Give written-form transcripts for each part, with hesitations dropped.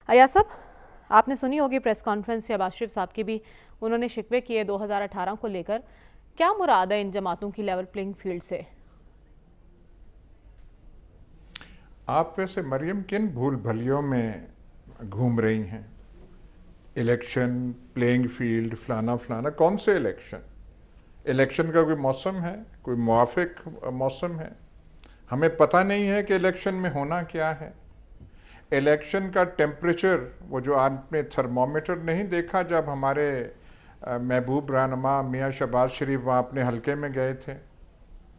अय्या साहब, आपने सुनी होगी प्रेस कॉन्फ्रेंस शहबाज शरीफ साहब की भी, उन्होंने शिकवे किए 2018 को लेकर। क्या मुराद है इन जमातों की लेवल प्लेइंग फील्ड से? आप वैसे मरियम किन भूल भलियों में घूम रही हैं? इलेक्शन, प्लेइंग फील्ड, फलाना फलाना, कौन से इलेक्शन? इलेक्शन का कोई मौसम है? कोई मुआफिक मौसम है? हमें पता नहीं है कि इलेक्शन में होना क्या है। इलेक्शन का टेम्परेचर, वो जो आपने थर्मोमीटर नहीं देखा जब हमारे महबूब रहनुमा मियाँ शहबाज शरीफ वहाँ अपने हलके में गए थे,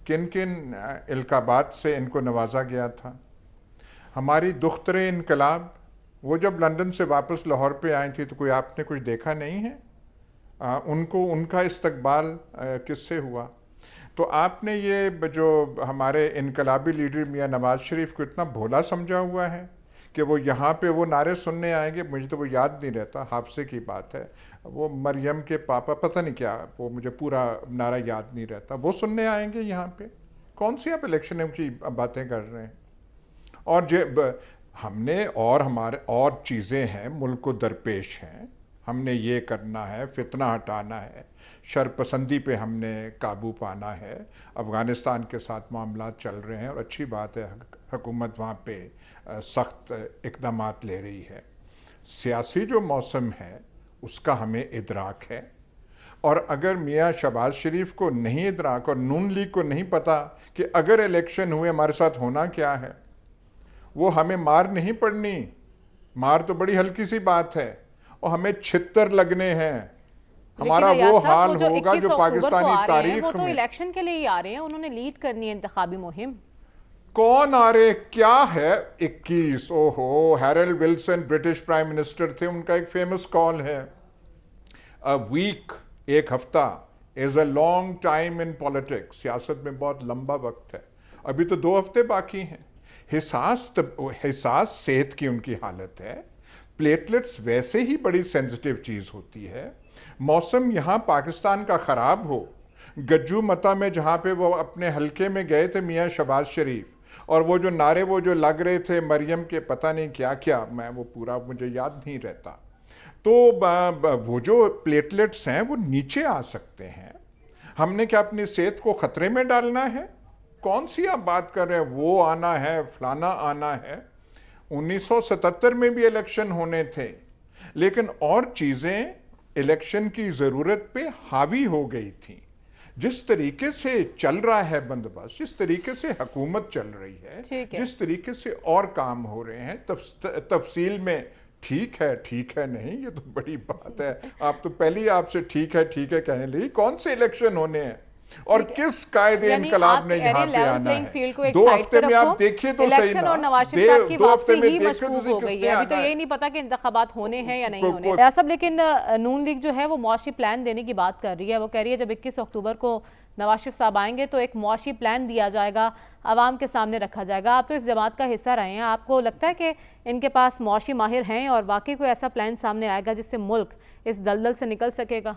किन किन इल्काबात से इनको नवाजा गया था। हमारी दुख्तरे इनकलाब वो जब लंदन से वापस लाहौर पे आई थी तो कोई आपने कुछ देखा नहीं है? उनको उनका इस्तकबाल किससे हुआ? तो आपने ये जो हमारे इनकलाबी लीडर मियाँ नवाज शरीफ को इतना भोला समझा हुआ है कि वो यहाँ पे वो नारे सुनने आएंगे। मुझे तो वो याद नहीं रहता, हादसे की बात है। वो मरियम के पापा पता नहीं क्या, वो मुझे पूरा नारा याद नहीं रहता, वो सुनने आएंगे यहाँ पे। कौन सी आप इलेक्शन की बातें कर रहे हैं? और हमने और हमारे और चीज़ें हैं, मुल्क को दरपेश हैं। हमने ये करना है, फितना हटाना है, शरपसंदी पे हमने काबू पाना है। अफ़गानिस्तान के साथ मामला चल रहे हैं और अच्छी बात है, हुकूमत वहाँ पे सख्त इक़दामात ले रही है। सियासी जो मौसम है उसका हमें इदराक है, और अगर मियाँ शहबाज शरीफ को नहीं इदराक और नून लीग को नहीं पता कि अगर इलेक्शन हुए हमारे साथ होना क्या है, वो हमें मार नहीं पड़नी। मार तो बड़ी हल्की सी बात है, और हमें छित्तर लगने हैं। हमारा वो हाल होगा जो पाकिस्तानी तारीख वो तो में। इलेक्शन के लिए ही आ रहे हैं, उन्होंने लीड करनी है इंतखाबी मुहिम। कौन आ रहे, क्या है 21? ओहो, Harold Wilson British prime minister थे, उनका एक फेमस कॉल है, अ वीक, एक हफ्ता, is a long time in politics. सियासत में बहुत लंबा वक्त है, अभी तो 2 हफ्ते बाकी हैं। हिसास सेहत की उनकी हालत है। प्लेटलेट्स वैसे ही बड़ी सेंसिटिव चीज़ होती है। मौसम यहाँ पाकिस्तान का ख़राब हो, गज्जू मता में जहाँ पे वो अपने हलके में गए थे मियाँ शहबाज शरीफ, और वो जो नारे वो जो लग रहे थे मरियम के, पता नहीं क्या क्या, मैं वो पूरा मुझे याद नहीं रहता। तो वो जो प्लेटलेट्स हैं वो नीचे आ सकते हैं। हमने क्या अपनी सेहत को ख़तरे में डालना है? कौन सी आप बात कर रहे हैं? वो आना है, फलाना आना है। 1977 में भी इलेक्शन होने थे, लेकिन और चीज़ें इलेक्शन की ज़रूरत पे हावी हो गई थी। जिस तरीके से चल रहा है बंदोबस्त, जिस तरीके से हुकूमत चल रही है, जिस तरीके से और काम हो रहे हैं, तफसील में ठीक है नहीं, ये तो बड़ी बात है। आप तो पहले ही आपसे ठीक है कहने लगी। कौन से इलेक्शन होने हैं और किस कायदे इनकलाब ने यहाँ पे आना है? 2 हफ्ते में आप देखिए तो सही ना, और नवाज शरीफ साहब की 2 हफ्ते वापसी में ही देखिए मशकूक तो हो गई है। अभी तो ये नहीं पता कि इंतखाबात होने हैं या नहीं होने। को सब लेकिन नून लीग जो है वो मुआशी प्लान देने की बात कर रही है। वो कह रही है जब 21 अक्टूबर को नवाज शरीफ साहब आएंगे तो एक मुआशी प्लान दिया जाएगा, आवाम के सामने रखा जाएगा। आप तो इस जमात का हिस्सा रहे हैं, आपको लगता है कि इनके पास मुआशी माहिर हैं और वाकई कोई ऐसा प्लान सामने आएगा जिससे मुल्क इस दलदल से निकल सकेगा?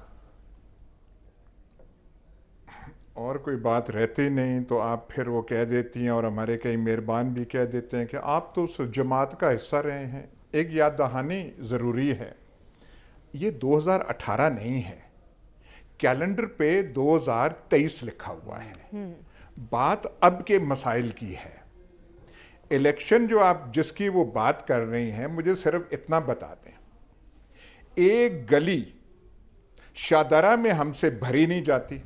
और कोई बात रहती नहीं तो आप फिर वो कह देती हैं, और हमारे कई मेहरबान भी कह देते हैं कि आप तो उस जमात का हिस्सा रहे हैं। एक याद दहानी ज़रूरी है, ये 2018 नहीं है, कैलेंडर पे 2023 लिखा हुआ है। बात अब के मसाइल की है। इलेक्शन जो आप जिसकी वो बात कर रही हैं, मुझे सिर्फ इतना बता दें, एक गली शाहदरा में हमसे भरी नहीं जाती,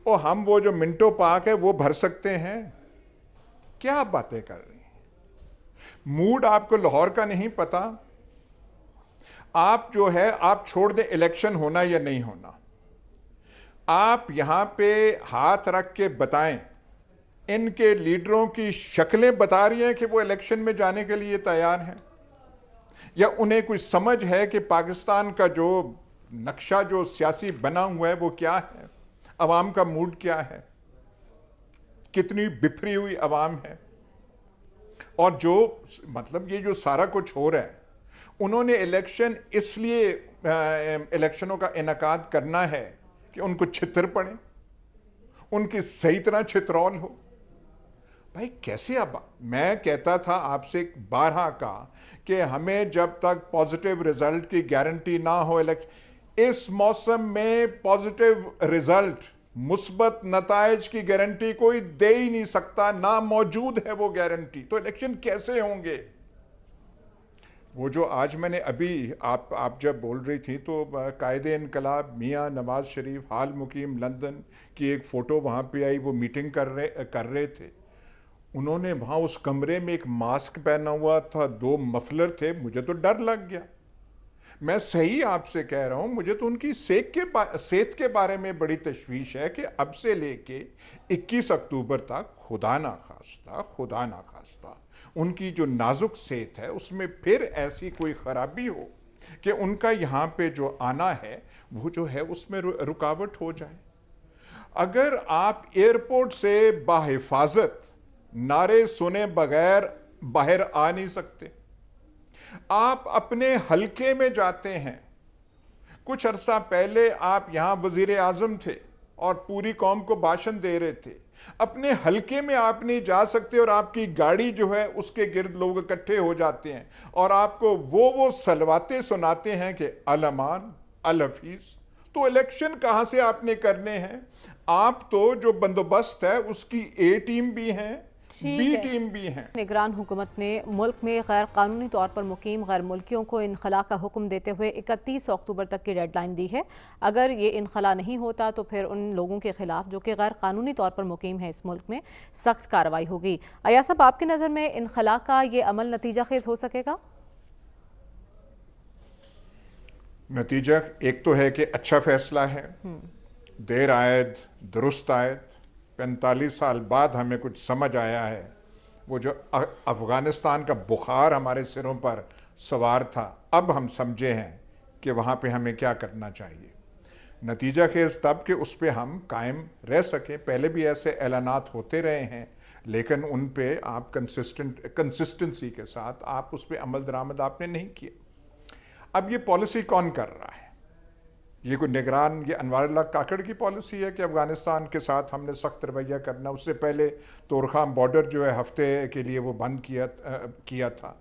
और हम वो जो मिंटो पार्क है वो भर सकते हैं? क्या आप बातें कर रही हैं? मूड आपको लाहौर का नहीं पता? आप जो है, आप छोड़ दें इलेक्शन होना या नहीं होना, आप यहां पे हाथ रख के बताएं, इनके लीडरों की शक्लें बता रही हैं कि वो इलेक्शन में जाने के लिए तैयार हैं, या उन्हें कोई समझ है कि पाकिस्तान का जो नक्शा जो सियासी बना हुआ है वो क्या है, अवाम का मूड क्या है, कितनी बिफरी हुई अवाम है। और जो मतलब ये जो सारा कुछ हो रहा है, उन्होंने इलेक्शन इसलिए इलेक्शनों का इनेकाद करना है कि उनको छितर पड़े, उनकी सही तरह छितरौल हो। भाई कैसे? अब मैं कहता था आपसे 12 का कि हमें जब तक पॉजिटिव रिजल्ट की गारंटी ना हो इलेक्शन, इस मौसम में पॉजिटिव रिजल्ट, मुस्बत नताइज की गारंटी कोई दे ही नहीं सकता, ना मौजूद है वो गारंटी, तो इलेक्शन कैसे होंगे? वो जो आज मैंने अभी आप जब बोल रही थी तो कायदे इनकलाब मियाँ नवाज शरीफ हाल मुकीम लंदन की एक फ़ोटो वहाँ पे आई, वो मीटिंग कर रहे थे। उन्होंने वहाँ उस कमरे में एक मास्क पहना हुआ था, 2 मफलर थे, मुझे तो डर लग गया। मैं सही आपसे कह रहा हूँ, मुझे तो उनकी सेहत के बारे में बड़ी तशवीश है कि अब से लेके 21 अक्टूबर तक खुदा ना खास्ता उनकी जो नाजुक सेहत है उसमें फिर ऐसी कोई खराबी हो कि उनका यहाँ पे जो आना है वो जो है उसमें रुकावट हो जाए। अगर आप एयरपोर्ट से बाहिफाजत नारे सुने बगैर बाहर आ नहीं सकते, आप अपने हलके में जाते हैं, कुछ अरसा पहले आप यहां वजीर आजम थे और पूरी कौम को भाषण दे रहे थे, अपने हलके में आप नहीं जा सकते और आपकी गाड़ी जो है उसके गिर्द लोग इकट्ठे हो जाते हैं और आपको वो सलवाते सुनाते हैं कि अल अमान अल हफीज। तो इलेक्शन कहां से आपने करने हैं? आप तो जो बंदोबस्त है उसकी ए टीम भी है, बी टीम भी हैं। निगरान हुकूमत ने मुल्क में गैर कानूनी तौर पर मुकीम गैर मुल्कियों को इनखला का हुक्म देते हुए 31 अक्टूबर तक की डेडलाइन दी है। अगर ये इनखला नहीं होता तो फिर उन लोगों के खिलाफ जो कि गैर कानूनी तौर पर मुकीम है इस मुल्क में सख्त कार्रवाई होगी। अय्याज साहब, आपकी नज़र में इनखला का ये अमल नतीजा खेज हो सकेगा? नतीजा एक तो है कि अच्छा फैसला है, देर आयद दुरुस्त आयद। 45 साल बाद हमें कुछ समझ आया है। वो जो अफ़गानिस्तान का बुखार हमारे सिरों पर सवार था, अब हम समझे हैं कि वहाँ पे हमें क्या करना चाहिए। नतीजा खेज तब कि उस पर हम कायम रह सकें। पहले भी ऐसे ऐलानात होते रहे हैं, लेकिन उन पे आप कंसिस्टेंसी के साथ आप उस पर अमल दरामद आपने नहीं किए। अब ये पॉलिसी कौन कर रहा है? ये कोई निगरान, ये अनवारुल्लाह काकड़ की पॉलिसी है कि अफ़गानिस्तान के साथ हमने सख्त रवैया करना। उससे पहले तोरखाम बॉर्डर जो है हफ्ते के लिए वो बंद किया था।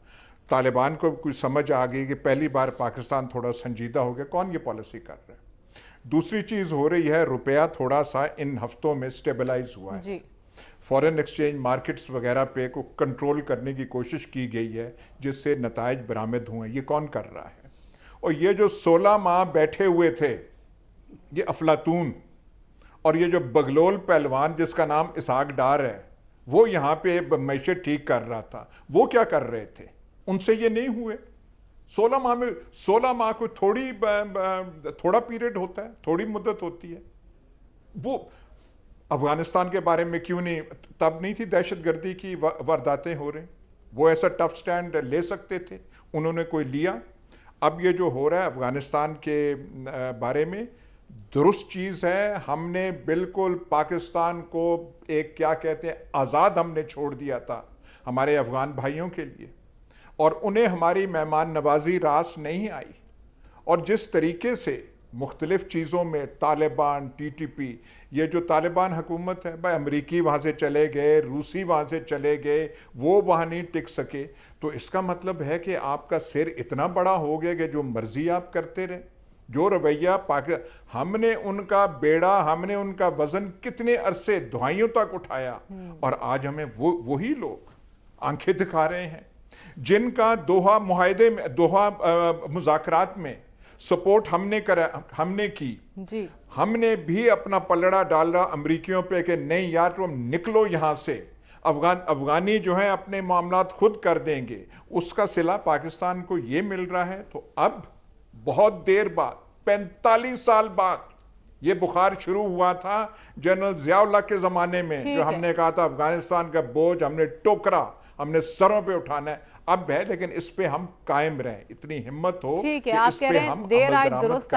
तालिबान को कुछ समझ आ गई कि पहली बार पाकिस्तान थोड़ा संजीदा हो गया। कौन ये पॉलिसी कर रहा है? दूसरी चीज़ हो रही है, रुपया थोड़ा सा इन हफ्तों में स्टेबलाइज हुआ है जी। फॉरेन एक्सचेंज मार्केट्स वगैरह पे को कंट्रोल करने की कोशिश की गई है, जिससे नताइज बरामद हुए। ये कौन कर रहा है? और ये जो 16 माह बैठे हुए थे, ये अफलातून और ये जो बगलोल पहलवान जिसका नाम इसहाक डार है, वो यहाँ पे मैशत ठीक कर रहा था, वो क्या कर रहे थे? उनसे ये नहीं हुए। 16 माह में 16 माह को थोड़ा पीरियड होता है, थोड़ी मुद्दत होती है। वो अफगानिस्तान के बारे में क्यों नहीं, तब नहीं थी दहशतगर्दी की वारदातें हो रही, वो ऐसा टफ स्टैंड ले सकते थे, उन्होंने कोई लिया। अब ये जो हो रहा है अफ़गानिस्तान के बारे में, दुरुस्त चीज़ है। हमने बिल्कुल पाकिस्तान को एक क्या कहते हैं आज़ाद हमने छोड़ दिया था हमारे अफ़गान भाइयों के लिए, और उन्हें हमारी मेहमान नवाजी रास नहीं आई। और जिस तरीके से मुख्तलिफ़ चीज़ों में तालिबान, TTP, ये जो तालिबान हुकूमत है, भाई अमरीकी वहाँ से चले गए, रूसी वहाँ से चले गए, वो वहाँ नहीं टिक सके। तो इसका मतलब है कि आपका सिर इतना बड़ा हो गया कि जो मर्जी आप करते रहे। जो रवैया हमने उनका बेड़ा, हमने उनका वज़न कितने अरसे दुहाइयों तक उठाया, और आज हमें वही लोग आंखें दिखा रहे हैं जिनका दोहा मुआहदे में, दोहा मुज़ाकरात में सपोर्ट हमने की जी। हमने भी अपना पलड़ा डाला अमरीकियों पे कि नहीं यार तुम निकलो यहाँ से, अफगानी जो है अपने मामलात खुद कर देंगे। उसका सिला पाकिस्तान को ये मिल रहा है। तो अब बहुत देर बाद, 45 साल बाद ये बुखार शुरू हुआ था जनरल ज़ियाउल्लाह के ज़माने में, जो हमने कहा था अफगानिस्तान का बोझ हमने टोकरा, हमने सरों पे उठाना है। अब है, लेकिन इस पे हम कायम रहें, इतनी हिम्मत हो कि इस पे हम अमल दरामद